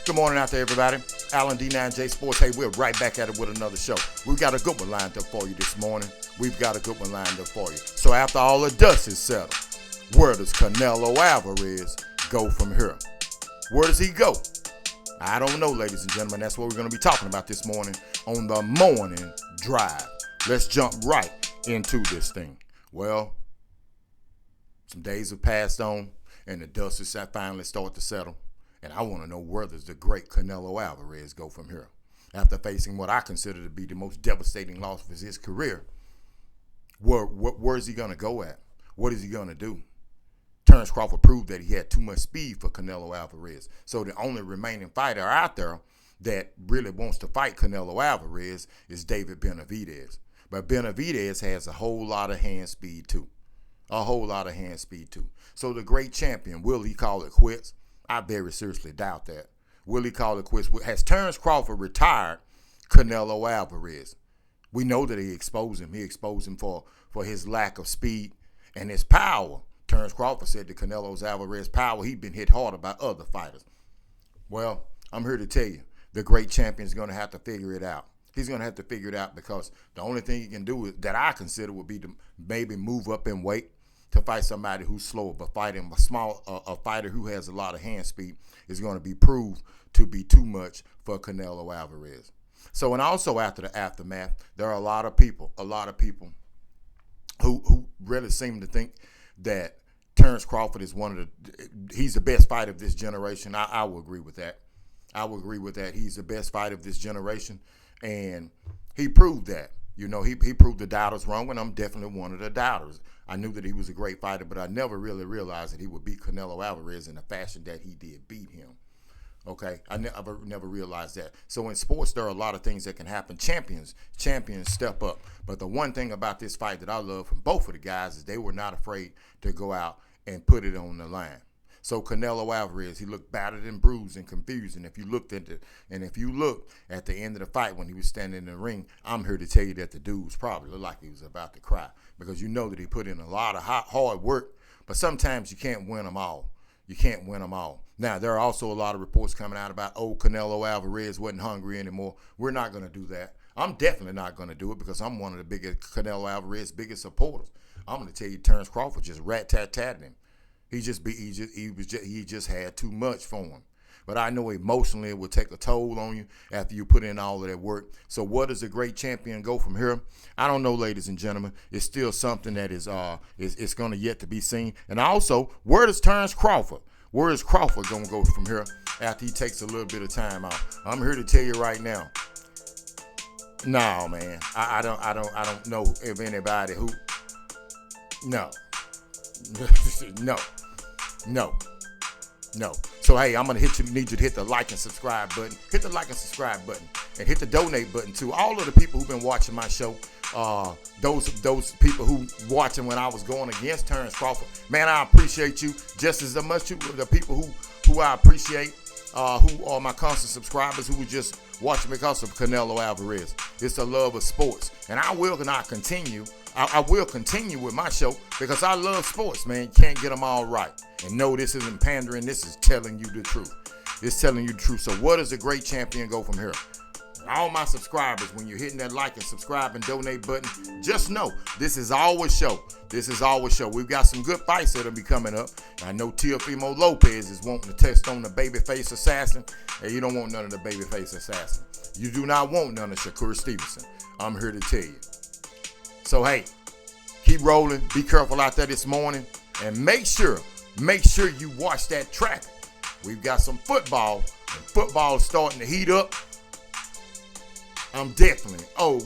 Good morning out there, everybody. Alan D9J Sports. Hey, we're right back at it with another show. We've got a good one lined up for you this morning. So after all the dust is settled, where does Canelo Alvarez go from here? Where does he go? I don't know, ladies and gentlemen. That's what we're going to be talking about this morning on the morning drive. Let's jump right into this thing. Well, some days have passed on, and the dust is finally starting to settle. And I want to know, where does the great Canelo Alvarez go from here? After facing what I consider to be the most devastating loss of his career, where is he going to go at? What is he going to do? Terrence Crawford proved that he had too much speed for Canelo Alvarez. So the only remaining fighter out there that really wants to fight Canelo Alvarez is David Benavidez. But Benavidez has a whole lot of hand speed too. So the great champion, will he call it quits? I very seriously doubt that. Will he call it quits? Has Terrence Crawford retired Canelo Alvarez? We know that he exposed him. He exposed him for his lack of speed and his power. Terrence Crawford said that Canelo Alvarez's power, he'd been hit harder by other fighters. Well, I'm here to tell you, the great champion's going to have to figure it out. He's going to have to figure it out because the only thing he can do that I consider would be to maybe move up in weight to fight somebody who's slower. But fighting a fighter who has a lot of hand speed is going to be proved to be too much for Canelo Alvarez. So, and also after the aftermath, there are a lot of people who really seem to think that Terrence Crawford is he's the best fighter of this generation. I will agree with that. He's the best fighter of this generation, and he proved that. You know, he proved the doubters wrong, and I'm definitely one of the doubters. I knew that he was a great fighter, but I never really realized that he would beat Canelo Alvarez in the fashion that he did beat him. Okay, I never realized that. So in sports, there are a lot of things that can happen. Champions step up. But the one thing about this fight that I love from both of the guys is they were not afraid to go out and put it on the line. So Canelo Alvarez, he looked battered and bruised and confused. And if you looked at the end of the fight when he was standing in the ring, I'm here to tell you that the dude was probably looked like he was about to cry, because you know that he put in a lot of hard work. But sometimes you can't win them all. Now, there are also a lot of reports coming out about, Canelo Alvarez wasn't hungry anymore. We're not going to do that. I'm definitely not going to do it, because I'm one of the biggest Canelo Alvarez's biggest supporters. I'm going to tell you, Terrence Crawford just rat-tat-tatted him. He just had too much for him. But I know emotionally it will take a toll on you after you put in all of that work. So where does a great champion go from here? I don't know, ladies and gentlemen. It's still something that is going to yet to be seen. And also, where is Crawford going to go from here after he takes a little bit of time out? I'm here to tell you right now. No, man. I don't know if anybody who. No. No. So, hey, I'm going to need you to hit the like and subscribe button. Hit the like and subscribe button. And hit the donate button, too. All of the people who've been watching my show, those people who watching when I was going against Terrence Crawford, man, I appreciate you just as much. The people who I appreciate, who are my constant subscribers, who were just watching because of Canelo Alvarez. It's the love of sports. And I will not continue. I will continue with my show because I love sports, man. You can't get them all right. And no, this isn't pandering. This is telling you the truth. It's telling you the truth. So where does a great champion go from here? All my subscribers, when you're hitting that like and subscribe and donate button, just know this is our show. We've got some good fights that'll be coming up. I know Teofimo Lopez is wanting to test on the babyface assassin. Hey, you don't want none of the babyface assassin. You do not want none of Shakur Stevenson. I'm here to tell you. So, hey, keep rolling. Be careful out there this morning. And make sure you watch that traffic. We've got some football, and football is starting to heat up. I'm definitely OUT.